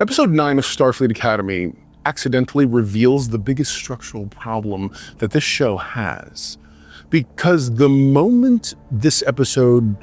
Episode 9 of Starfleet Academy accidentally reveals the biggest structural problem that this show has. Because the moment this episode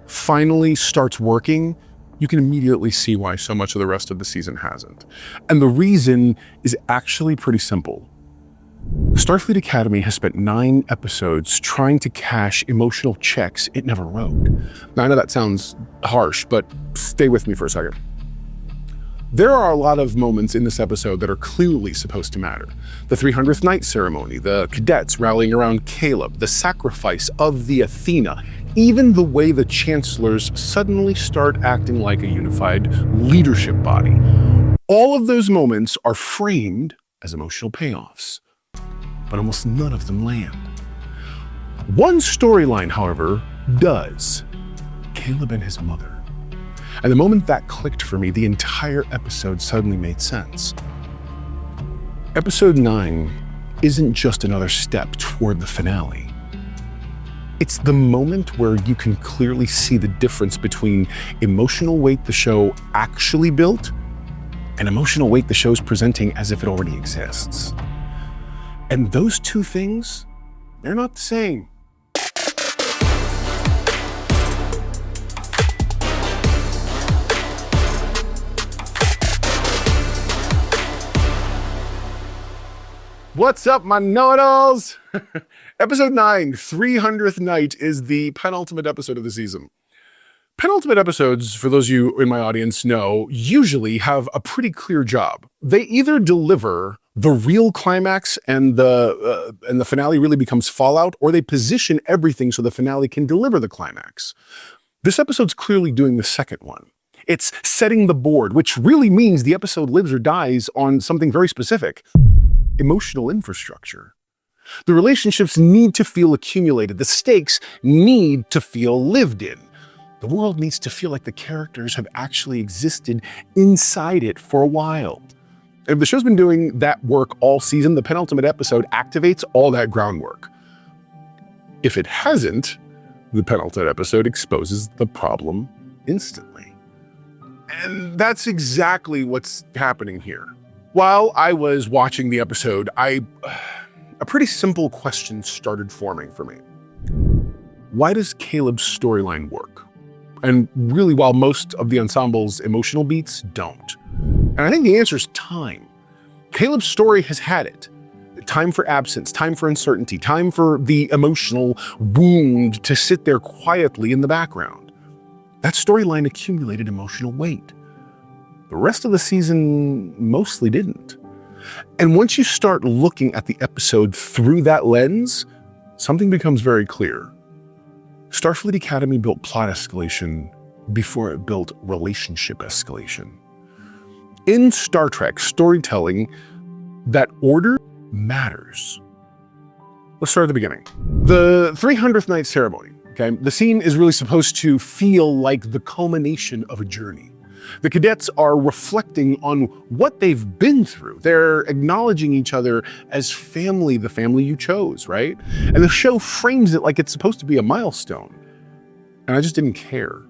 finally starts working, you can immediately see why so much of the rest of the season hasn't. And the reason is actually pretty simple. Starfleet Academy has spent 9 episodes trying to cash emotional checks it never wrote. Now, I know that sounds harsh, but stay with me for a second. There are a lot of moments in this episode that are clearly supposed to matter. The 300th night ceremony, the cadets rallying around Caleb, the sacrifice of the Athena, even the way the chancellors suddenly start acting like a unified leadership body. All of those moments are framed as emotional payoffs, but almost none of them land. One storyline, however, does. Caleb and his mother. And the moment that clicked for me, the entire episode suddenly made sense. Episode 9 isn't just another step toward the finale. It's the moment where you can clearly see the difference between emotional weight the show actually built and emotional weight the show's presenting as if it already exists. And those two things, they're not the same. What's up, my know-it-alls? Episode 9, 300th Night, is the penultimate episode of the season. Penultimate episodes, for those of you in my audience know, usually have a pretty clear job. They either deliver the real climax and the finale really becomes fallout, or they position everything so the finale can deliver the climax. This episode's clearly doing the second one. It's setting the board, which really means the episode lives or dies on something very specific. Emotional infrastructure. The relationships need to feel accumulated. The stakes need to feel lived in. The world needs to feel like the characters have actually existed inside it for a while. If the show's been doing that work all season, the penultimate episode activates all that groundwork. If it hasn't, the penultimate episode exposes the problem instantly. And that's exactly what's happening here. While I was watching the episode, a pretty simple question started forming for me. Why does Caleb's storyline work? And really, while most of the ensemble's emotional beats don't. And I think the answer is time. Caleb's story has had it. Time for absence, time for uncertainty, time for the emotional wound to sit there quietly in the background. That storyline accumulated emotional weight. The rest of the season mostly didn't. And once you start looking at the episode through that lens, something becomes very clear. Starfleet Academy built plot escalation before it built relationship escalation. In Star Trek storytelling, that order matters. Let's start at the beginning. The 300th night ceremony, okay? The scene is really supposed to feel like the culmination of a journey. The cadets are reflecting on what they've been through. They're acknowledging each other as family, the family you chose, right? And the show frames it like it's supposed to be a milestone. And I just didn't care.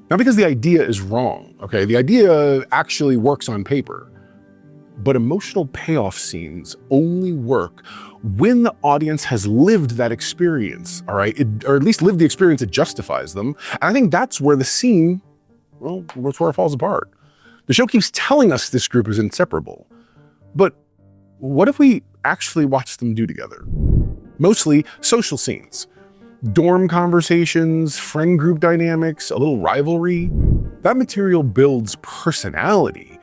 Not because the idea is wrong, okay? The idea actually works on paper. But emotional payoff scenes only work when the audience has lived that experience, all right? Or at least lived the experience that justifies them. And I think that's where the scene, well, that's where it falls apart. The show keeps telling us this group is inseparable. But what if we actually watch them do together? Mostly social scenes. Dorm conversations, friend group dynamics, a little rivalry. That material builds personality.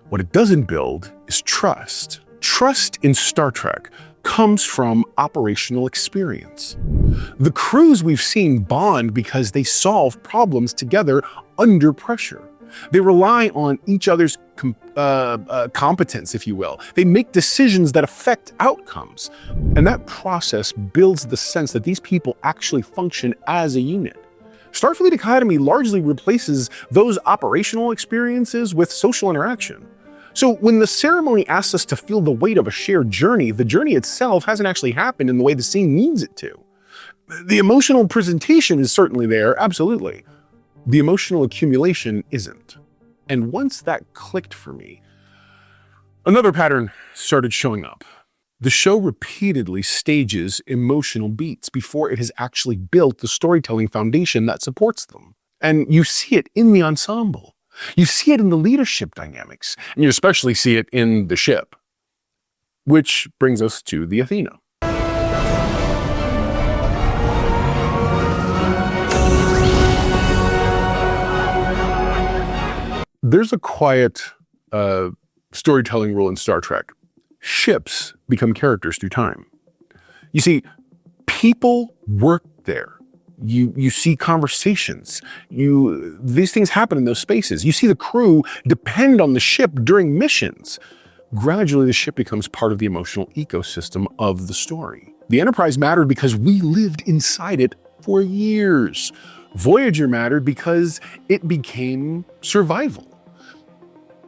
What it doesn't build is trust. Trust in Star Trek comes from operational experience. The crews we've seen bond because they solve problems together under pressure. They rely on each other's competence, if you will. They make decisions that affect outcomes. And that process builds the sense that these people actually function as a unit. Starfleet Academy largely replaces those operational experiences with social interaction. So when the ceremony asks us to feel the weight of a shared journey, the journey itself hasn't actually happened in the way the scene needs it to. The emotional presentation is certainly there, absolutely. The emotional accumulation isn't. And once that clicked for me, another pattern started showing up. The show repeatedly stages emotional beats before it has actually built the storytelling foundation that supports them. And you see it in the ensemble. You see it in the leadership dynamics, and you especially see it in the ship. Which brings us to the Athena. There's a quiet storytelling rule in Star Trek. Ships become characters through time. You see, people work there. You see conversations. These things happen in those spaces. You see the crew depend on the ship during missions. Gradually, the ship becomes part of the emotional ecosystem of the story. The Enterprise mattered because we lived inside it for years. Voyager mattered because it became survival.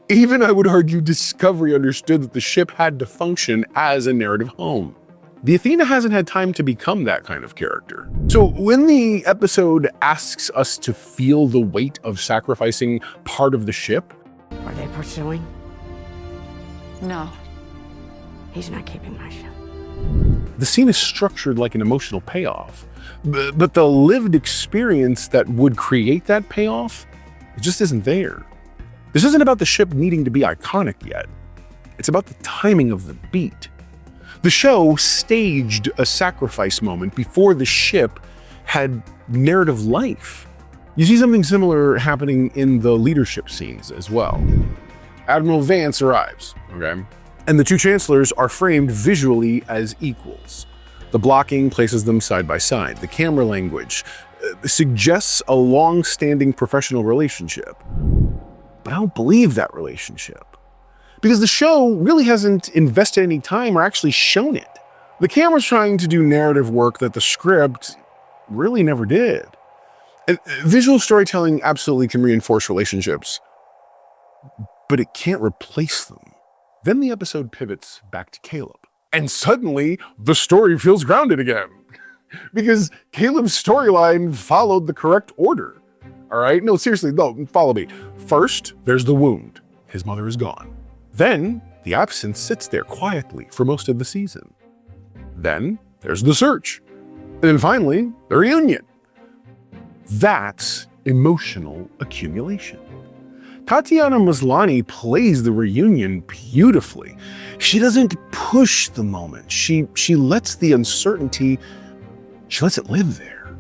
Even, I would argue, Discovery understood that the ship had to function as a narrative home. The Athena hasn't had time to become that kind of character. So when the episode asks us to feel the weight of sacrificing part of the ship... Are they pursuing? No. He's not keeping my ship. The scene is structured like an emotional payoff. But the lived experience that would create that payoff, it just isn't there. This isn't about the ship needing to be iconic yet. It's about the timing of the beat. The show staged a sacrifice moment before the ship had narrative life. You see something similar happening in the leadership scenes as well. Admiral Vance arrives, okay? And the two chancellors are framed visually as equals. The blocking places them side by side. The camera language suggests a long-standing professional relationship. But I don't believe that relationship. Because the show really hasn't invested any time or actually shown it. The camera's trying to do narrative work that the script really never did. And visual storytelling absolutely can reinforce relationships, but it can't replace them. Then the episode pivots back to Caleb. And suddenly, the story feels grounded again. Because Caleb's storyline followed the correct order. All right? No, seriously, no, follow me. First, there's the wound. His mother is gone. Then, the absence sits there quietly for most of the season. Then, there's the search. And then finally, the reunion. That's emotional accumulation. Tatiana Maslany plays the reunion beautifully. She doesn't push the moment. She lets the uncertainty, she lets it live there.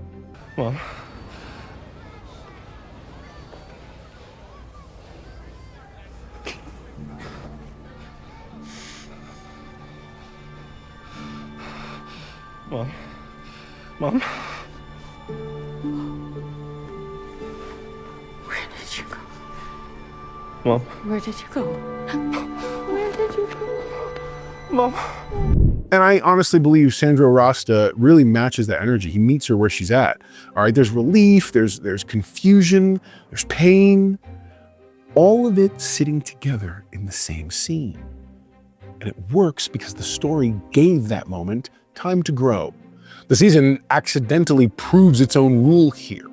Well, Mom? Where did you go? Mom? Where did you go? Where did you go? Mom? And I honestly believe Sandro Rasta really matches that energy. He meets her where she's at. All right, there's relief, there's confusion, there's pain. All of it sitting together in the same scene. And it works because the story gave that moment time to grow. The season accidentally proves its own rule here.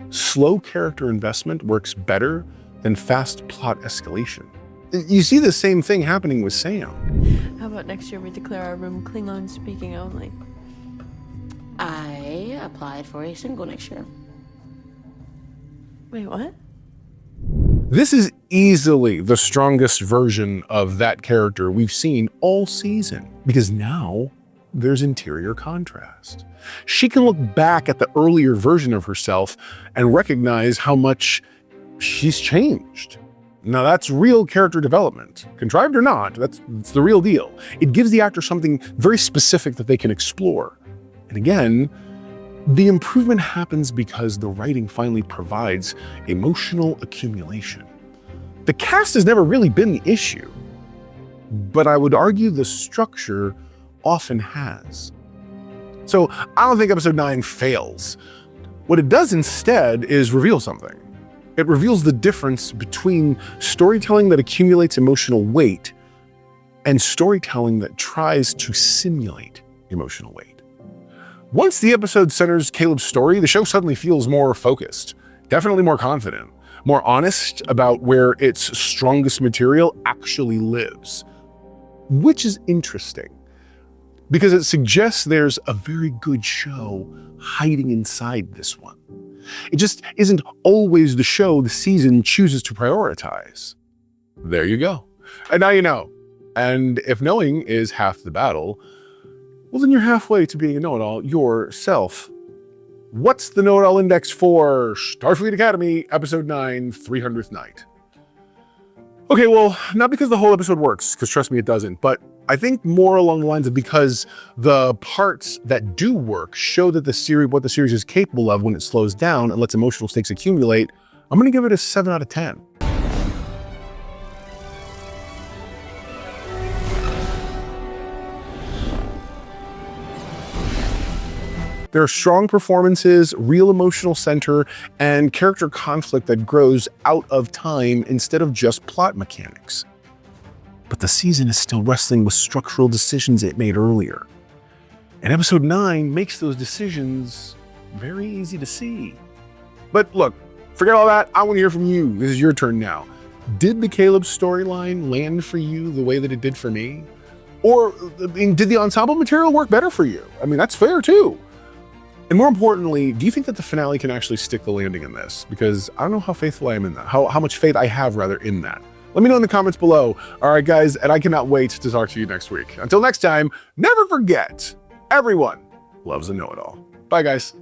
Slow character investment works better than fast plot escalation. You see the same thing happening with Sam. How about next year we declare our room Klingon speaking only? I applied for a single next year. Wait, what? This is easily the strongest version of that character we've seen all season, because now there's interior contrast. She can look back at the earlier version of herself and recognize how much she's changed. Now that's real character development. Contrived or not, that's the real deal. It gives the actor something very specific that they can explore. And again, the improvement happens because the writing finally provides emotional accumulation. The cast has never really been the issue, but I would argue the structure often has. So I don't think episode 9 fails. What it does instead is reveal something. It reveals the difference between storytelling that accumulates emotional weight and storytelling that tries to simulate emotional weight. Once the episode centers Caleb's story, the show suddenly feels more focused, definitely more confident. more honest about where its strongest material actually lives, which is interesting because it suggests there's a very good show hiding inside this one. It just isn't always the show the season chooses to prioritize. There you go. And now you know. And if knowing is half the battle, well, then you're halfway to being a know-it-all yourself. What's the know-it-all index for Starfleet Academy, Episode 9, 300th Night? Okay, well, not because the whole episode works, because trust me, it doesn't, but I think more along the lines of because the parts that do work show that what the series is capable of when it slows down and lets emotional stakes accumulate. I'm going to give it a 7 out of 10. There are strong performances, real emotional center, and character conflict that grows out of time instead of just plot mechanics. But the season is still wrestling with structural decisions it made earlier. And episode 9 makes those decisions very easy to see. But look, forget all that. I want to hear from you. This is your turn now. Did the Caleb storyline land for you the way that it did for me? Or did the ensemble material work better for you? I mean, that's fair too. And more importantly, do you think that the finale can actually stick the landing in this? Because I don't know how faithful I am in that, how much faith I have rather in that. Let me know in the comments below. All right, guys, and I cannot wait to talk to you next week. Until next time, never forget, everyone loves a know-it-all. Bye, guys.